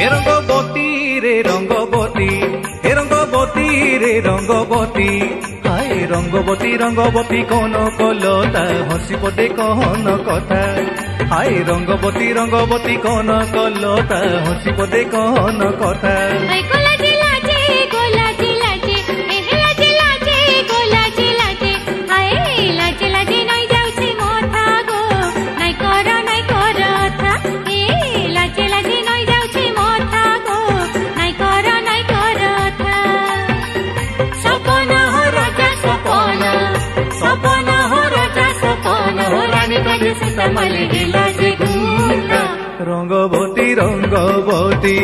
ए रंगबती रे रंगबती, ए रंगबती रे रंगबती, हाय रंगबती रंगबती कौन कलता हसी पदे कहन कथा, हाय रंगबती रंगबती कौन कलता हसी पदे कहन कथा। रंगबती रंगबती